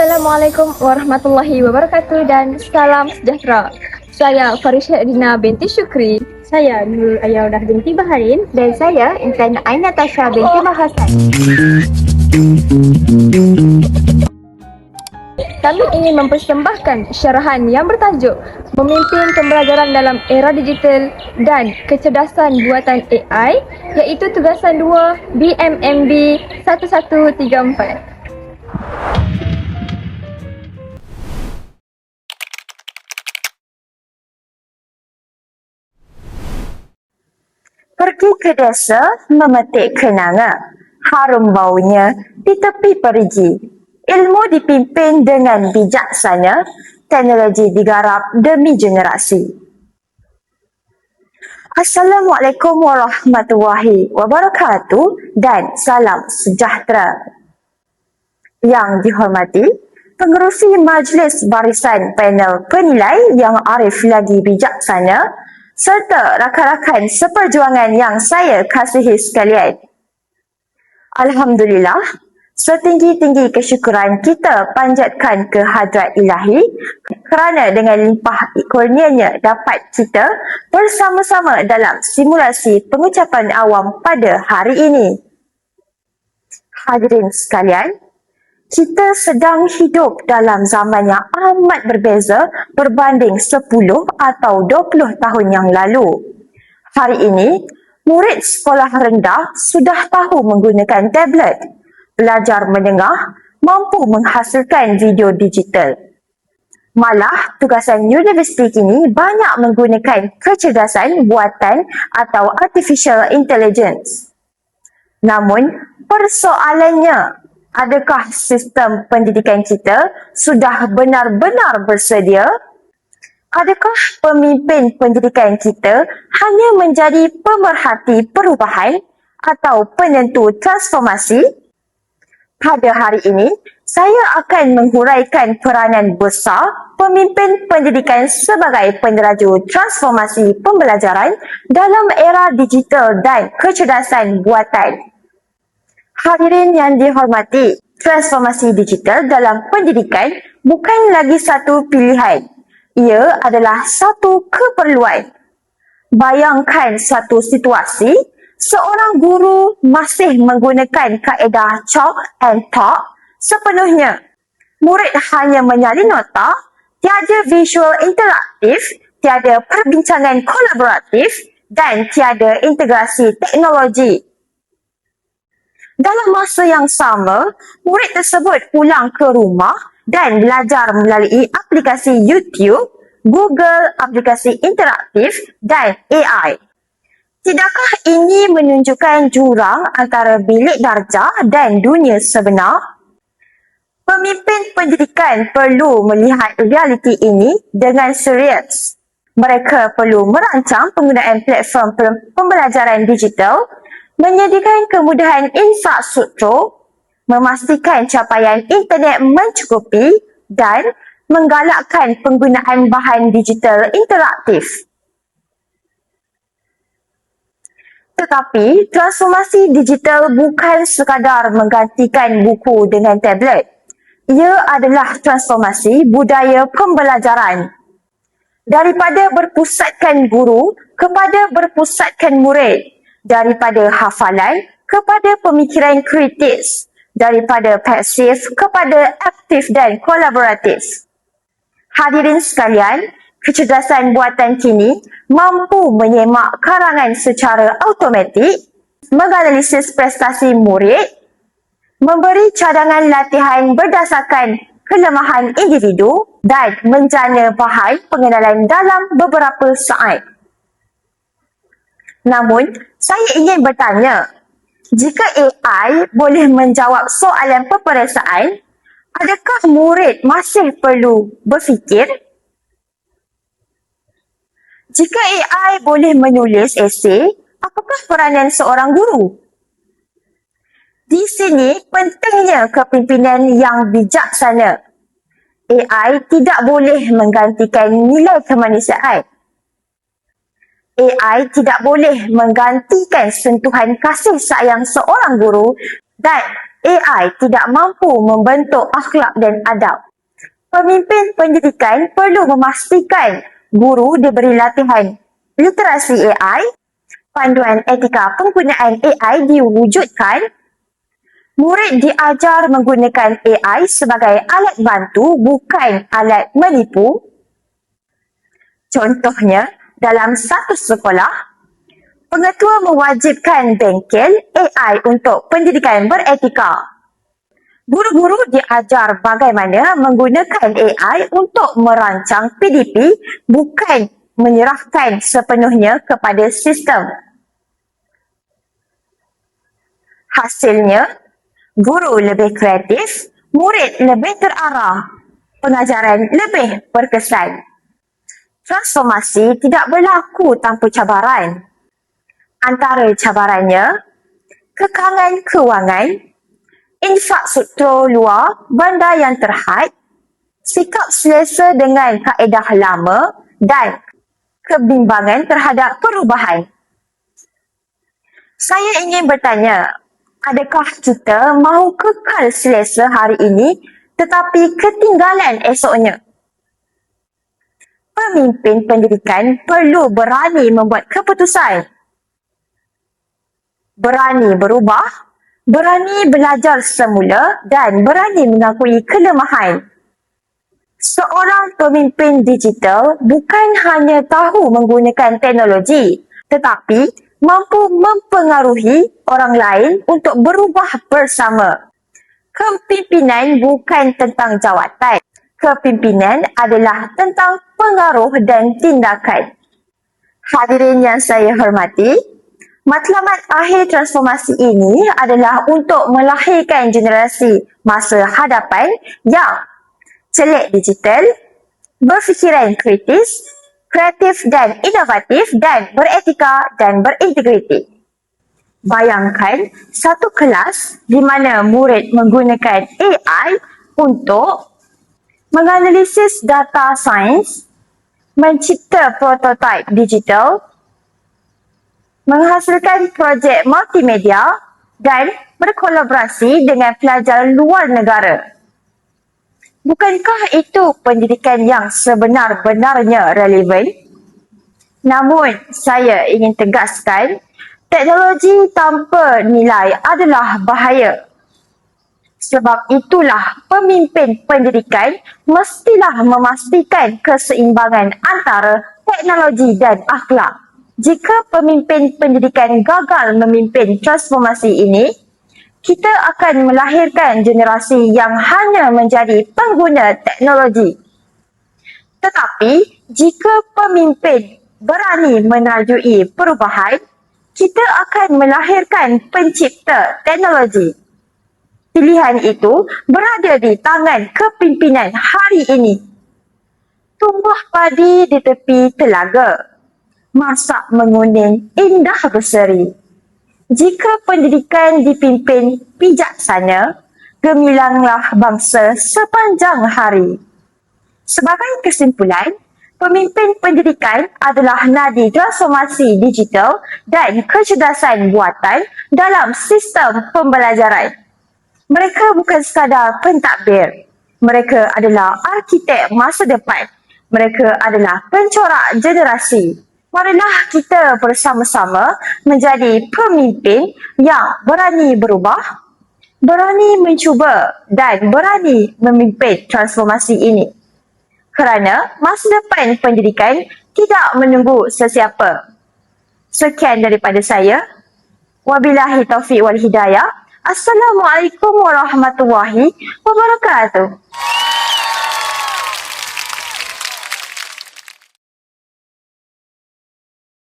Assalamualaikum warahmatullahi wabarakatuh dan salam sejahtera. Saya Farisha Dina binti Syukri. Saya Nurul Ayaudah binti Baharin. Dan saya Intan Ainatasha binti Bahasan. Kami ingin mempersembahkan syarahan yang bertajuk Memimpin Pembelajaran dalam Era Digital dan Kecerdasan Buatan AI, iaitu tugasan 2 BMMB 1134. Pergi ke desa memetik kenanga. Harum baunya di tepi perigi. Ilmu dipimpin dengan bijaksana. Teknologi digarap demi generasi. Assalamualaikum warahmatullahi wabarakatuh dan salam sejahtera. Yang dihormati pengerusi Majlis Barisan Panel Penilai yang arif lagi bijaksana serta rakan-rakan seperjuangan yang saya kasihi sekalian. Alhamdulillah, setinggi-tinggi kesyukuran kita panjatkan ke hadrat ilahi kerana dengan limpah kurnianya dapat kita bersama-sama dalam simulasi pengucapan awam pada hari ini. Hadirin sekalian, kita sedang hidup dalam zaman yang amat berbeza berbanding 10 atau 20 tahun yang lalu. Hari ini, murid sekolah rendah sudah tahu menggunakan tablet. Pelajar menengah mampu menghasilkan video digital. Malah, tugasan universiti kini banyak menggunakan kecerdasan buatan atau artificial intelligence. Namun, persoalannya, adakah sistem pendidikan kita sudah benar-benar bersedia? Adakah pemimpin pendidikan kita hanya menjadi pemerhati perubahan atau penentu transformasi? Pada hari ini, saya akan menghuraikan peranan besar pemimpin pendidikan sebagai peneraju transformasi pembelajaran dalam era digital dan kecerdasan buatan. Hadirin yang dihormati, transformasi digital dalam pendidikan bukan lagi satu pilihan. Ia adalah satu keperluan. Bayangkan satu situasi, seorang guru masih menggunakan kaedah chalk and talk sepenuhnya. Murid hanya menyalin nota, tiada visual interaktif, tiada perbincangan kolaboratif dan tiada integrasi teknologi. Dalam masa yang sama, murid tersebut pulang ke rumah dan belajar melalui aplikasi YouTube, Google, aplikasi interaktif dan AI. Tidakkah ini menunjukkan jurang antara bilik darjah dan dunia sebenar? Pemimpin pendidikan perlu melihat realiti ini dengan serius. Mereka perlu merancang penggunaan platform pembelajaran digital, menyediakan kemudahan infrastruktur, memastikan capaian internet mencukupi dan menggalakkan penggunaan bahan digital interaktif. Tetapi, transformasi digital bukan sekadar menggantikan buku dengan tablet. Ia adalah transformasi budaya pembelajaran. Daripada berpusatkan guru kepada berpusatkan murid. Daripada hafalan kepada pemikiran kritis, daripada pasif kepada aktif dan kolaboratif. Hadirin sekalian, kecerdasan buatan kini mampu menyemak karangan secara automatik, menganalisis prestasi murid, memberi cadangan latihan berdasarkan kelemahan individu dan menjana bahan pengenalan dalam beberapa saat. Namun, saya ingin bertanya, jika AI boleh menjawab soalan peperiksaan, adakah murid masih perlu berfikir? Jika AI boleh menulis esei, apakah peranan seorang guru? Di sini pentingnya kepimpinan yang bijaksana. AI tidak boleh menggantikan nilai kemanusiaan. AI tidak boleh menggantikan sentuhan kasih sayang seorang guru dan AI tidak mampu membentuk akhlak dan adab. Pemimpin pendidikan perlu memastikan guru diberi latihan literasi AI, panduan etika penggunaan AI diwujudkan, murid diajar menggunakan AI sebagai alat bantu bukan alat menipu. Contohnya, dalam satu sekolah, pengetua mewajibkan bengkel AI untuk pendidikan beretika. Guru-guru diajar bagaimana menggunakan AI untuk merancang PDP bukan menyerahkan sepenuhnya kepada sistem. Hasilnya, guru lebih kreatif, murid lebih terarah, pengajaran lebih berkesan. Transformasi tidak berlaku tanpa cabaran. Antara cabarannya, kekangan kewangan, infrastruktur luar, bandar yang terhad, sikap selesa dengan kaedah lama dan kebimbangan terhadap perubahan. Saya ingin bertanya, adakah kita mahu kekal selesa hari ini tetapi ketinggalan esoknya? Pemimpin pendidikan perlu berani membuat keputusan, berani berubah, berani belajar semula dan berani mengakui kelemahan. Seorang pemimpin digital bukan hanya tahu menggunakan teknologi, tetapi mampu mempengaruhi orang lain untuk berubah bersama. Kepimpinan bukan tentang jawatan. Kepimpinan adalah tentang pengaruh dan tindakan. Hadirin yang saya hormati, matlamat akhir transformasi ini adalah untuk melahirkan generasi masa hadapan yang celik digital, berfikiran kritis, kreatif dan inovatif dan beretika dan berintegriti. Bayangkan satu kelas di mana murid menggunakan AI untuk menganalisis data sains, mencipta prototipe digital, menghasilkan projek multimedia dan berkolaborasi dengan pelajar luar negara. Bukankah itu pendidikan yang sebenar-benarnya relevan? Namun, saya ingin tegaskan, teknologi tanpa nilai adalah bahaya. Sebab itulah pemimpin pendidikan mestilah memastikan keseimbangan antara teknologi dan akhlak. Jika pemimpin pendidikan gagal memimpin transformasi ini, kita akan melahirkan generasi yang hanya menjadi pengguna teknologi. Tetapi, jika pemimpin berani menajui perubahan, kita akan melahirkan pencipta teknologi. Pilihan itu berada di tangan kepimpinan hari ini. Tumbuh padi di tepi telaga, masak menguning indah berseri. Jika pendidikan dipimpin bijaksana, gemilanglah bangsa sepanjang hari. Sebagai kesimpulan, pemimpin pendidikan adalah nadi transformasi digital dan kecerdasan buatan dalam sistem pembelajaran. Mereka bukan sekadar pentadbir. Mereka adalah arkitek masa depan. Mereka adalah pencorak generasi. Marilah kita bersama-sama menjadi pemimpin yang berani berubah, berani mencuba dan berani memimpin transformasi ini. Kerana masa depan pendidikan tidak menunggu sesiapa. Sekian daripada saya. Wabillahi taufiq wal hidayah. Assalamualaikum warahmatullahi wabarakatuh.